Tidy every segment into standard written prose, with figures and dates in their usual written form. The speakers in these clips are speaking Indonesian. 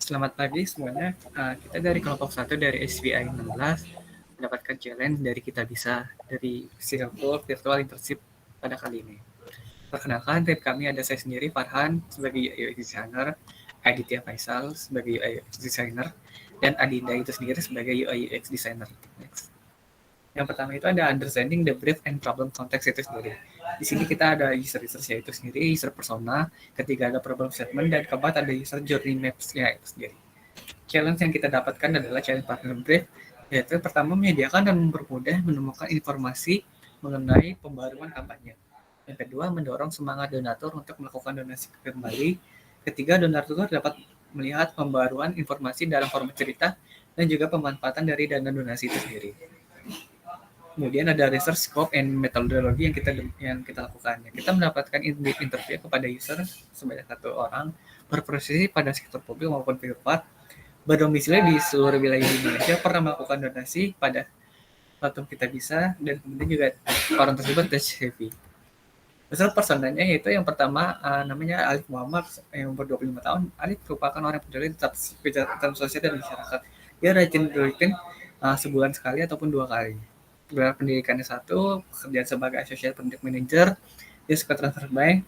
Selamat pagi semuanya. Kita dari kelompok 1 dari SVI 16 mendapatkan challenge dari Kita Bisa dari Singapore Virtual Internship pada kali ini. Perkenalkan, tim kami ada saya sendiri, Farhan sebagai UX Designer, Aditya Faisal sebagai UI UX Designer, dan Adinda itu sendiri sebagai UI UX Designer. Next. Yang pertama itu ada understanding the brief and problem context itu sendiri. Di sini kita ada user research itu sendiri, user persona, ketiga ada problem statement, dan keempat ada user journey maps-nya itu sendiri. Challenge yang kita dapatkan adalah challenge partner brief, yaitu pertama menyediakan dan mempermudah menemukan informasi mengenai pembaruan kampanye. Yang kedua, mendorong semangat donatur untuk melakukan donasi kembali. Ketiga, donatur dapat melihat pembaruan informasi dalam format cerita dan juga pemanfaatan dari dana donasi itu sendiri. Kemudian ada research scope and methodology yang kita lakukan. Kita mendapatkan interview kepada user sebanyak 1 orang berprofesi pada sektor publik maupun privat, berdomisili di seluruh wilayah Indonesia, pernah melakukan donasi pada platform Kita Bisa, dan kemudian juga orang tersebut touch heavy. Misal personanya yaitu yang pertama namanya Alif Muhammad yang umur 25 tahun. Alif merupakan orang yang peduli tentang sosial dan masyarakat. Dia rajin berbikin sebulan sekali ataupun 2 kali. Gelar pendidikannya 1, pekerjaan sebagai associate project manager, dia suka transfer bank.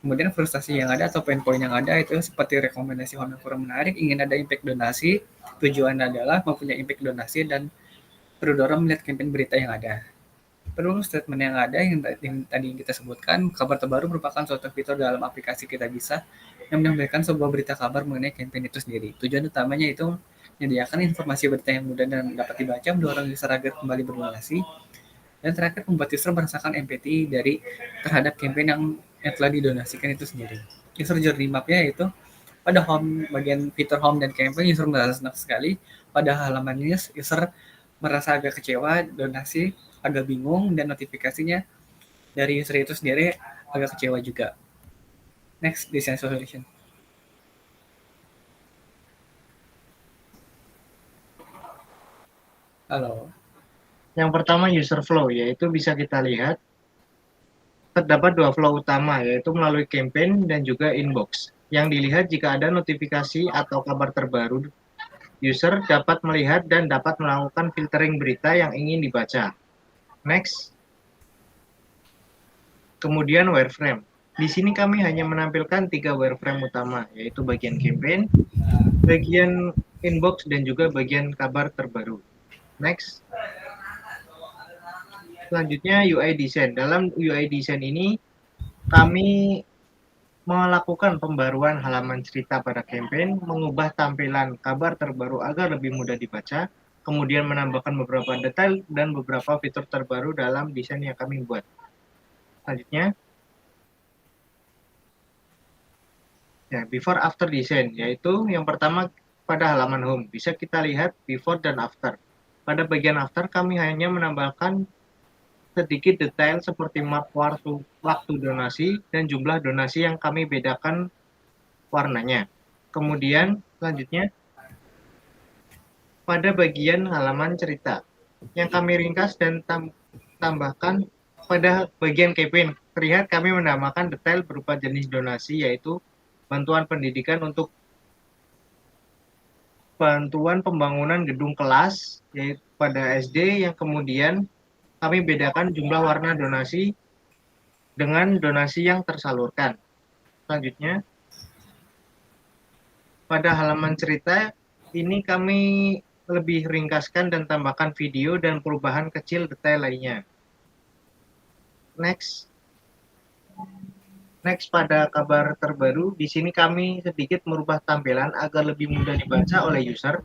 Kemudian frustasi yang ada atau poin-poin yang ada itu seperti rekomendasi home yang kurang menarik, ingin ada impact donasi, tujuan adalah mempunyai impact donasi dan terdorong melihat campaign berita yang ada. Perlu statement yang ada yang tadi kita sebutkan, kabar terbaru merupakan suatu fitur dalam aplikasi Kita Bisa yang menampilkan sebuah berita kabar mengenai campaign itu sendiri. Tujuan utamanya itu menyediakan informasi berita yang mudah dan dapat dibaca, mendorong user agar kembali berdonasi, dan terakhir membuat user merasakan empati terhadap campaign yang telah didonasikan itu sendiri. User journey map-nya itu pada home, bagian fitur home dan campaign, user merasa senang sekali. Pada halaman news, user merasa agak kecewa, donasi agak bingung, dan notifikasinya dari user itu sendiri agak kecewa juga. Next, design solution. Halo. Yang pertama user flow, yaitu bisa kita lihat terdapat 2 flow utama, yaitu melalui campaign dan juga inbox. Yang dilihat jika ada notifikasi atau kabar terbaru, user dapat melihat dan dapat melakukan filtering berita yang ingin dibaca. Next. Kemudian wireframe. Di sini kami hanya menampilkan 3 wireframe utama, yaitu bagian campaign, bagian inbox, dan juga bagian kabar terbaru. Next. Selanjutnya UI design. Dalam UI design ini kami melakukan pembaruan halaman cerita pada campaign, mengubah tampilan kabar terbaru agar lebih mudah dibaca, kemudian menambahkan beberapa detail dan beberapa fitur terbaru dalam desain yang kami buat. Selanjutnya, ya, before after design, yaitu yang pertama pada halaman home. Bisa kita lihat before dan after. Pada bagian after kami hanya menambahkan sedikit detail seperti map waktu donasi dan jumlah donasi yang kami bedakan warnanya. Kemudian selanjutnya pada bagian halaman cerita yang kami ringkas dan tambahkan pada bagian campaign. Terlihat kami menambahkan detail berupa jenis donasi, yaitu bantuan pendidikan untuk bantuan pembangunan gedung kelas, yaitu pada SD, yang kemudian kami bedakan jumlah warna donasi dengan donasi yang tersalurkan. Selanjutnya, pada halaman cerita ini kami lebih ringkaskan dan tambahkan video dan perubahan kecil detail lainnya. Next. Next, pada kabar terbaru, di sini kami sedikit merubah tampilan agar lebih mudah dibaca oleh user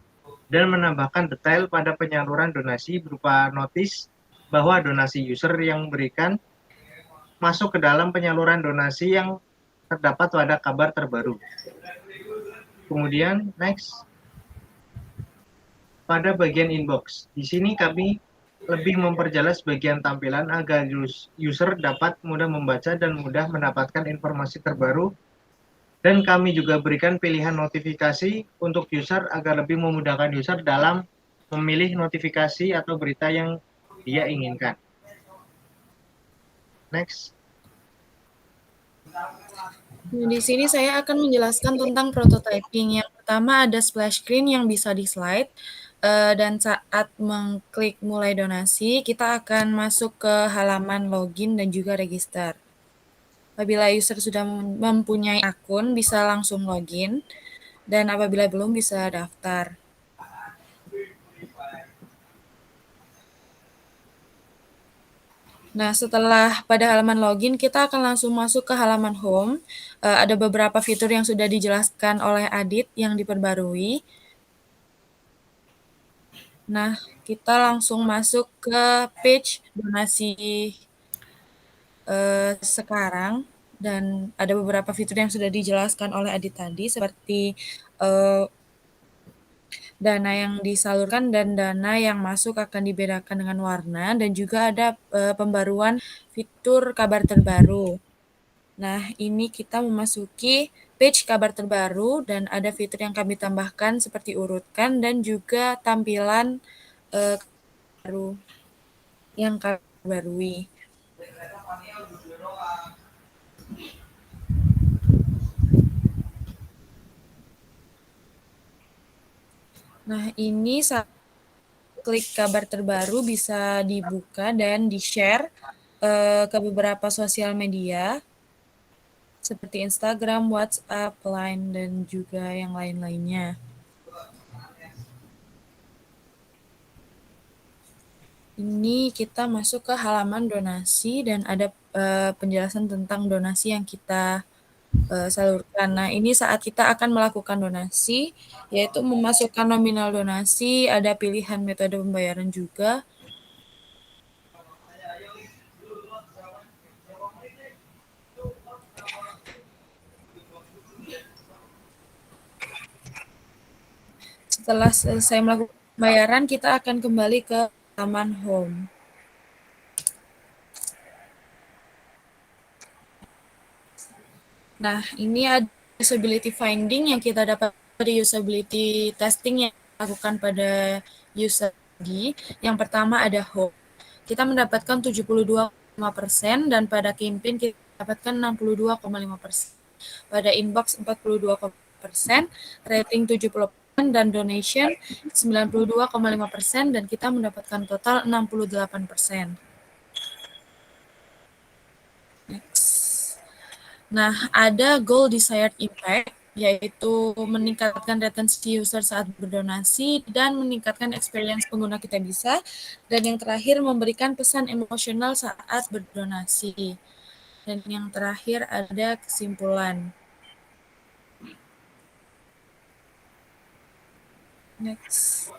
dan menambahkan detail pada penyaluran donasi berupa notis bahwa donasi user yang berikan masuk ke dalam penyaluran donasi yang terdapat pada kabar terbaru. Kemudian, next, pada bagian inbox. Di sini kami lebih memperjelas bagian tampilan agar user dapat mudah membaca dan mudah mendapatkan informasi terbaru. Dan kami juga berikan pilihan notifikasi untuk user agar lebih memudahkan user dalam memilih notifikasi atau berita yang dia inginkan. Next. Nah, di sini saya akan menjelaskan tentang prototyping. Yang pertama ada splash screen yang bisa di slide, dan saat mengklik mulai donasi, kita akan masuk ke halaman login dan juga register. Apabila user sudah mempunyai akun, bisa langsung login, dan apabila belum bisa daftar. Nah, setelah pada halaman login, kita akan langsung masuk ke halaman home. Ada beberapa fitur yang sudah dijelaskan oleh Adit yang diperbarui. Nah, kita langsung masuk ke page donasi sekarang. Dan ada beberapa fitur yang sudah dijelaskan oleh Adit tadi, seperti dana yang disalurkan dan dana yang masuk akan dibedakan dengan warna, dan juga ada pembaruan fitur kabar terbaru. Nah, ini kita memasuki page kabar terbaru dan ada fitur yang kami tambahkan seperti urutkan dan juga tampilan baru yang kami perbarui. Nah, ini saat klik kabar terbaru bisa dibuka dan di-share ke beberapa sosial media seperti Instagram, WhatsApp, Line, dan juga yang lain-lainnya. Ini kita masuk ke halaman donasi dan ada penjelasan tentang donasi yang kita salurkan. Nah, ini saat kita akan melakukan donasi, yaitu memasukkan nominal donasi, ada pilihan metode pembayaran juga. Setelah selesai melakukan pembayaran, kita akan kembali ke halaman home. Nah, ini ada usability finding yang kita dapat dari usability testing yang dilakukan pada user tadi. Yang pertama ada home. Kita mendapatkan 72,5% dan pada campaign kita mendapatkan 62,5%. Pada inbox 42,5%, rating 70%, dan donation 92,5%, dan kita mendapatkan total 68%. Next. Nah, ada goal desired impact, yaitu meningkatkan retensi user saat berdonasi dan meningkatkan experience pengguna kita bisa. Dan yang terakhir, memberikan pesan emosional saat berdonasi. Dan yang terakhir ada kesimpulan. Next.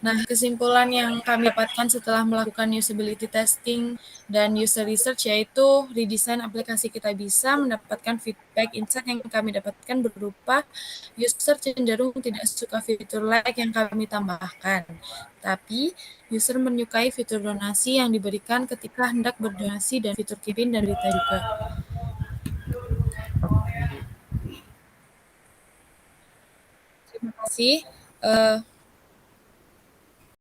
Nah, kesimpulan yang kami dapatkan setelah melakukan usability testing dan user research yaitu redesign aplikasi kita bisa mendapatkan feedback insight yang kami dapatkan berupa user cenderung tidak suka fitur like yang kami tambahkan. Tapi, user menyukai fitur donasi yang diberikan ketika hendak berdonasi dan fitur campaign dan berita juga. Terima kasih.